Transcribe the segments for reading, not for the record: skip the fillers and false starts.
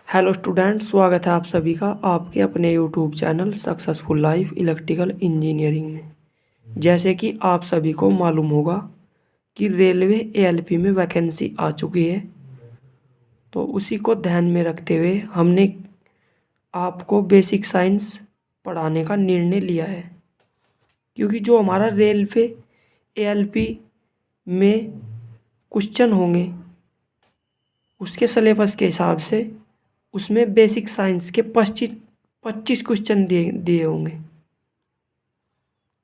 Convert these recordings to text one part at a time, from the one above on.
Hello student, स्वागत है आप सभी का आपके अपने YouTube channel successful life electrical engineering में। जैसे कि आप सभी को मालूम होगा कि रेलवे एएलपी में वैकेंसी आ चुकी है, तो उसी को ध्यान में रखते हुए हमने आपको बेसिक साइंस पढ़ाने का निर्णय लिया है। क्योंकि जो हमारा रेलवे एएलपी में क्वेश्चन होंगे उसके सिलेबस के हिसाब से उसमें बेसिक साइंस के 25 क्वेश्चन दिए दिए होंगे।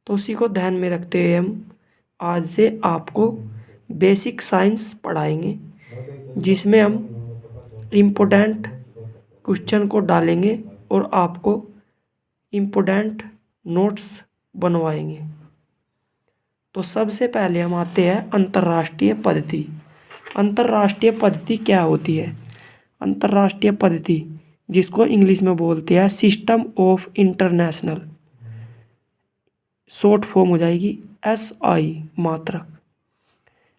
तो उसी को ध्यान में रखते हुए हम आज से आपको बेसिक साइंस पढ़ाएंगे, जिसमें हम इम्पोर्टेंट क्वेश्चन को डालेंगे और आपको इम्पोर्टेंट नोट्स बनवाएंगे। तो सबसे पहले हम आते हैं अंतर्राष्ट्रीय पद्धति। अंतर्राष्ट्रीय पद्धति क्या होती है? अंतर्राष्ट्रीय पद्धति, जिसको इंग्लिश में बोलते हैं system of international, short form हो जाएगी SI मात्रक।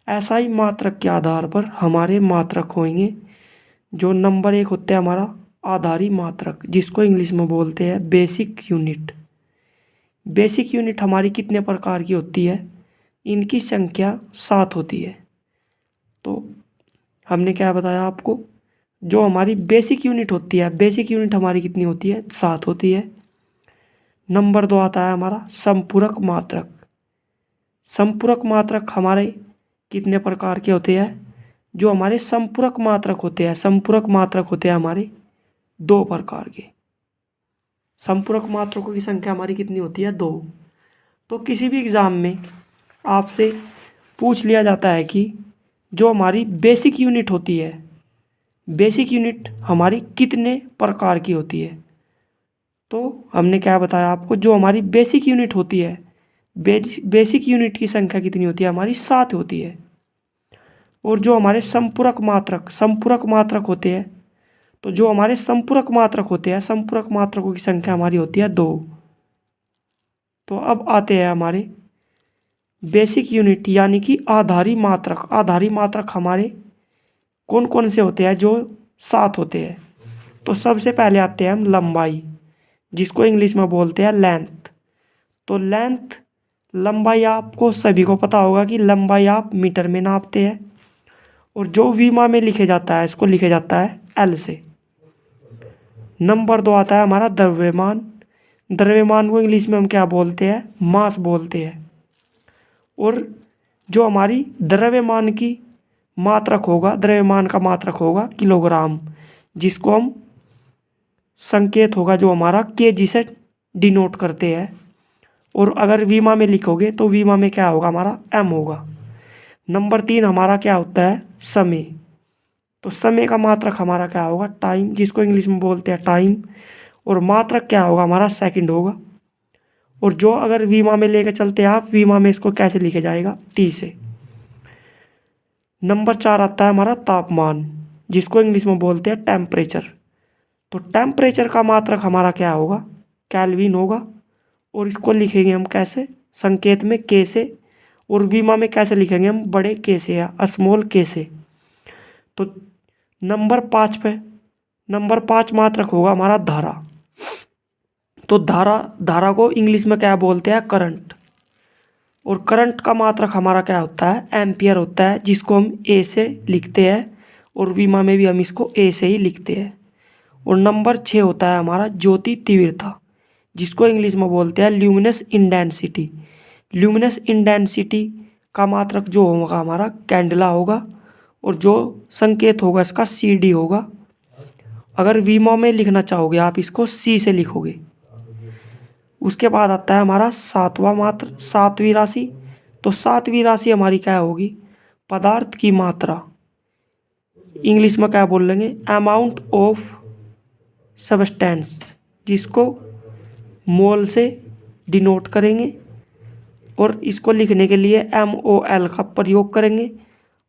SI मात्रक के आधार पर हमारे मात्रक होंगे। जो नंबर 1 होता है हमारा आधारी मात्रक, जिसको इंग्लिश में बोलते हैं बेसिक यूनिट। बेसिक यूनिट हमारी कितने प्रकार की होती है? इनकी संख्या 7 होती है। तो हमने क्या बताया आपको, जो हमारी बेसिक यूनिट होती है, बेसिक यूनिट हमारी कितनी होती है? 7 होती है। नंबर 2 आता है हमारा संपूरक मात्रक। संपूरक मात्रक हमारे कितने प्रकार के होते हैं? जो हमारे संपूरक मात्रक होते हैं, संपूरक मात्रक होते हैं हमारे 2 प्रकार के। संपूरक मात्रकों की संख्या हमारी कितनी होती है? 2। तो किसी भी एग्ज़ाम में आपसे पूछ लिया जाता है कि जो हमारी बेसिक यूनिट होती है, बेसिक यूनिट हमारी कितने प्रकार की होती है? तो हमने क्या बताया आपको, जो हमारी बेसिक यूनिट होती है, बेसिक यूनिट की संख्या कितनी होती है? हमारी 7 होती है। और जो हमारे संपूरक मात्रक होते हैं, तो जो हमारे संपूरक मात्रक होते हैं, संपूरक मात्रकों की संख्या हमारी होती है 2। तो अब आते हैं हमारे बेसिक यूनिट यानी कि आधारी मात्रक। आधारी मात्रक हमारे कौन कौन से होते हैं? जो 7 होते हैं। तो सबसे पहले आते हैं हम लंबाई, जिसको इंग्लिश में बोलते हैं लेंथ। तो लेंथ, लंबाई आपको सभी को पता होगा कि लंबाई आप मीटर में नापते हैं, और जो विमा में लिखे जाता है इसको लिखे जाता है L से। नंबर 2 आता है हमारा द्रव्यमान। द्रव्यमान को इंग्लिश में हम क्या बोलते हैं? मास बोलते हैं। और जो हमारी द्रव्यमान की मात्रक होगा, द्रव्यमान का मात्रक होगा किलोग्राम, जिसको हम संकेत होगा जो हमारा kg से डिनोट करते हैं। और अगर विमा में लिखोगे तो विमा में क्या होगा? हमारा M होगा। नंबर 3 हमारा क्या होता है? समय। तो समय का मात्रक हमारा क्या होगा? टाइम, जिसको इंग्लिश में बोलते हैं टाइम। और मात्रक क्या होगा? हमारा सेकंड होगा। और जो अगर विमा में लेके चलते हैं आप, विमा में इसको कैसे लिखे जाएगा? T से। नंबर 4 आता है हमारा तापमान, जिसको इंग्लिश में बोलते हैं टेम्परेचर। तो टेम्परेचर का मात्रक हमारा क्या होगा? केल्विन होगा। और इसको लिखेंगे हम कैसे? संकेत में K से। और विमा में कैसे लिखेंगे हम? बड़े K से या स्मॉल K से। तो नंबर 5 मात्रक होगा हमारा धारा। तो धारा को इंग्लिश में क्या बोलते हैं? करंट। और करंट का मात्रक हमारा क्या होता है? एम्पियर होता है, जिसको हम A से लिखते हैं। और विमा में भी हम इसको A से ही लिखते हैं। और नंबर 6 होता है हमारा ज्योति तीव्रता, जिसको इंग्लिश में बोलते हैं ल्यूमिनस इंटेंसिटी। ल्यूमिनस इंटेंसिटी का मात्रक जो होगा हमारा कैंडला होगा। और जो संकेत होगा इसका CD होगा। अगर विमा में लिखना चाहोगे आप इसको C से लिखोगे। उसके बाद आता है हमारा सातवीं राशि। तो सातवीं राशि हमारी क्या होगी? पदार्थ की मात्रा। इंग्लिश में क्या बोल लेंगे? अमाउंट ऑफ सब्सटेंस, जिसको मोल से डिनोट करेंगे। और इसको लिखने के लिए MOL का प्रयोग करेंगे।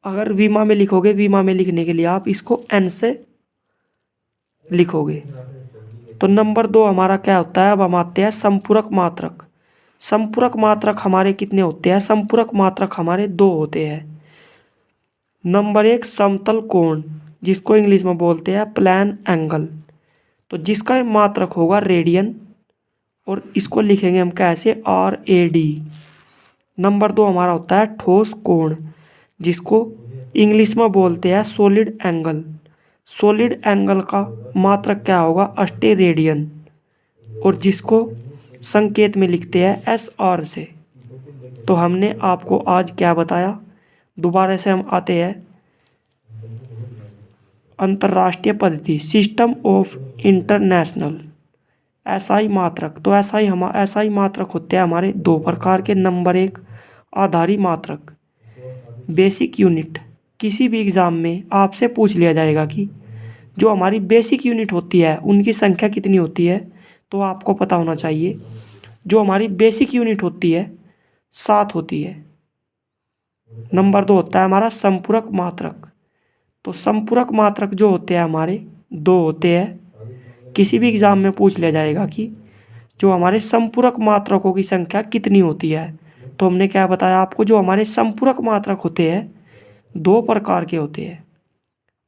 अगर विमा में लिखोगे, विमा में लिखने के लिए आप इसको N से लिखोगे। तो नंबर 2 हमारा क्या होता है? अब हम आते हैं संपूरक मात्रक। संपूरक मात्रक हमारे कितने होते हैं? संपूरक मात्रक हमारे 2 होते हैं। नंबर 1 समतल कोण, जिसको इंग्लिश में बोलते हैं प्लेन एंगल। तो जिसका मात्रक होगा रेडियन, और इसको लिखेंगे हम कैसे, RAD। नंबर 2 हमारा होता है ठोस कोण, जिसको इंग्लिश में बोलते हैं सॉलिड एंगल। सॉलिड एंगल का मात्रक क्या होगा, अस्टेरेडियन, और जिसको संकेत में लिखते हैं SR से। तो हमने आपको आज क्या बताया, दोबारा से हम आते हैं अंतर्राष्ट्रीय पद्धति, सिस्टम ऑफ इंटरनेशनल। SI मात्रक, तो SI मात्रक होते हैं हमारे दो प्रकार के। नंबर 1 आधारी मात्रक, बेसिक यूनिट। किसी भी एग्ज़ाम में आपसे पूछ लिया जाएगा कि जो हमारी बेसिक यूनिट होती है उनकी संख्या कितनी होती है, तो आपको पता होना चाहिए जो हमारी बेसिक यूनिट होती है 7 होती है। नंबर 2 होता है हमारा संपूरक मात्रक। तो संपूरक मात्रक जो होते हैं हमारे 2 होते हैं। किसी भी एग्ज़ाम में पूछ लिया जाएगा कि जो हमारे संपूरक मात्रकों की संख्या कितनी होती है, तो हमने क्या बताया आपको, जो हमारे संपूरक मात्रक होते हैं 2 प्रकार के होते हैं।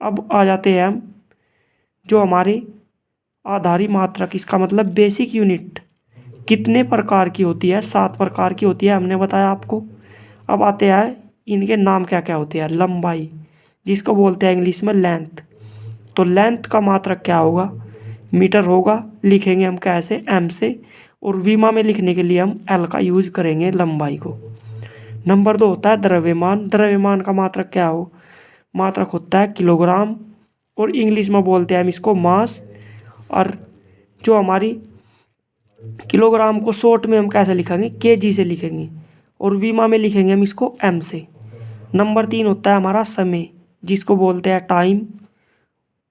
अब आ जाते हैं हम जो हमारे आधारी मात्रक, इसका मतलब बेसिक यूनिट कितने प्रकार की होती है, 7 प्रकार की होती है, हमने बताया आपको। अब आते हैं इनके नाम क्या क्या होते हैं। लंबाई, जिसको बोलते हैं इंग्लिश में लेंथ। तो लेंथ का मात्रक क्या होगा, मीटर होगा, लिखेंगे हम कैसे, M से, और विमा में लिखने के लिए हम L का यूज करेंगे लंबाई को। नंबर 2 होता है द्रव्यमान। द्रव्यमान का मात्रक क्या हो, मात्रक होता है किलोग्राम, और इंग्लिश में बोलते हैं हम इसको मास। और जो हमारी किलोग्राम को शॉर्ट में हम कैसे लिखेंगे, KG से लिखेंगे, और विमा में लिखेंगे हम इसको M से। नंबर 3 होता है हमारा समय, जिसको बोलते हैं टाइम,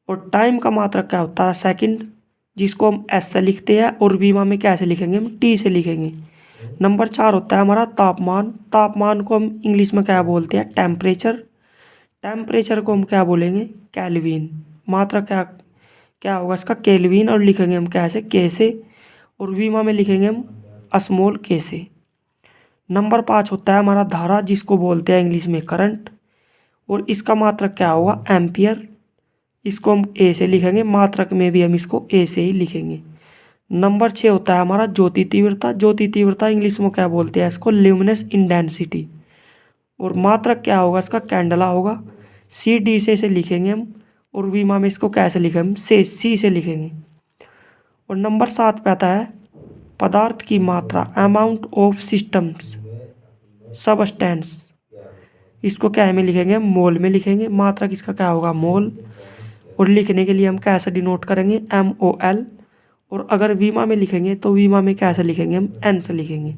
और टाइम का मात्रक क्या होता है, सेकंड, जिसको हम S से लिखते हैं, और विमा में कैसे लिखेंगे, हम T से लिखेंगे। नंबर 4 होता है हमारा तापमान। तापमान को हम इंग्लिश में क्या बोलते हैं, टेम्परेचर। टेम्परेचर को हम क्या बोलेंगे, केल्विन। मात्रक क्या क्या होगा इसका, केल्विन, और लिखेंगे हम कैसे, K से, और विमा में लिखेंगे हम स्मॉल K से। नंबर 5 होता है हमारा धारा, जिसको बोलते हैं इंग्लिश में करंट, और इसका मात्रक क्या होगा, एम्पियर। इसको हम A से लिखेंगे, मात्रक में भी हम इसको A से ही लिखेंगे। नंबर 6 होता है हमारा ज्योति तीव्रता। ज्योति तीव्रता इंग्लिश में क्या बोलते हैं इसको, ल्यूमिनस इंटेंसिटी, और मात्रक क्या होगा इसका, कैंडला होगा। CD से इसे लिखेंगे हम, और विमा में इसको कैसे लिखेंगे हम, C से लिखेंगे। और नंबर 7 पे आता है पदार्थ की मात्रा, अमाउंट ऑफ सिस्टम्स सबस्टेंस। इसको क्या में लिखेंगे, मोल में लिखेंगे, मात्रक इसका क्या होगा, मोल, और लिखने के लिए हम कैसे डिनोट करेंगे, MOL। और अगर विमा में लिखेंगे तो विमा में कैसे लिखेंगे, हम N से लिखेंगे।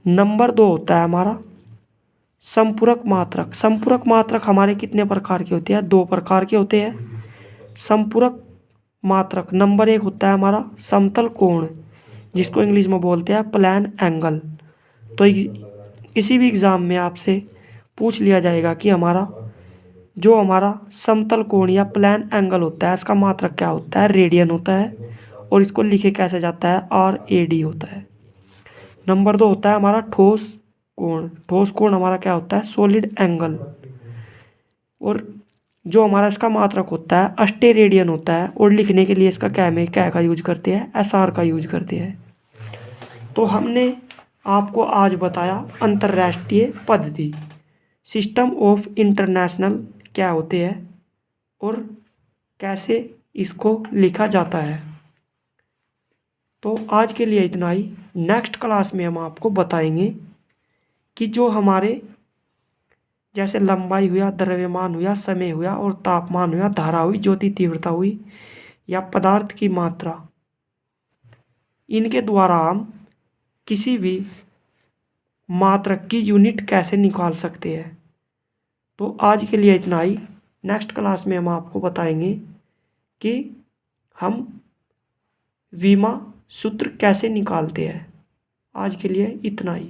नंबर 2 होता है हमारा संपूरक मात्रक। संपूरक मात्रक हमारे कितने प्रकार के होते हैं, 2 प्रकार के होते हैं संपूरक मात्रक। नंबर 1 होता है हमारा समतल कोण, जिसको इंग्लिश में बोलते हैं प्लेन एंगल। तो किसी भी एग्ज़ाम में आपसे पूछ लिया जाएगा कि जो हमारा समतल कोण या प्लेन एंगल होता है, इसका मात्रक क्या होता है, रेडियन होता है, और इसको लिखे कैसे जाता है, RAD होता है। नंबर 2 होता है हमारा ठोस कोण। ठोस कोण हमारा क्या होता है, सॉलिड एंगल, और जो हमारा इसका मात्रक होता है अस्टेरेडियन होता है, और लिखने के लिए इसका क्या का यूज करते हैं, SR का यूज करते हैं। तो हमने आपको आज बताया अंतर्राष्ट्रीय पद्धति, सिस्टम ऑफ इंटरनेशनल क्या होते हैं, और कैसे इसको लिखा जाता है। तो आज के लिए इतना ही। नेक्स्ट क्लास में हम आपको बताएंगे कि जो हमारे जैसे लंबाई हुआ, द्रव्यमान हुआ, समय हुआ, और तापमान हुआ, धारा हुई, ज्योति तीव्रता हुई, या पदार्थ की मात्रा, इनके द्वारा हम किसी भी मात्रक की यूनिट कैसे निकाल सकते हैं। तो आज के लिए इतना ही। नेक्स्ट क्लास में हम आपको बताएंगे कि हम विमा सूत्र कैसे निकालते हैं। आज के लिए इतना ही।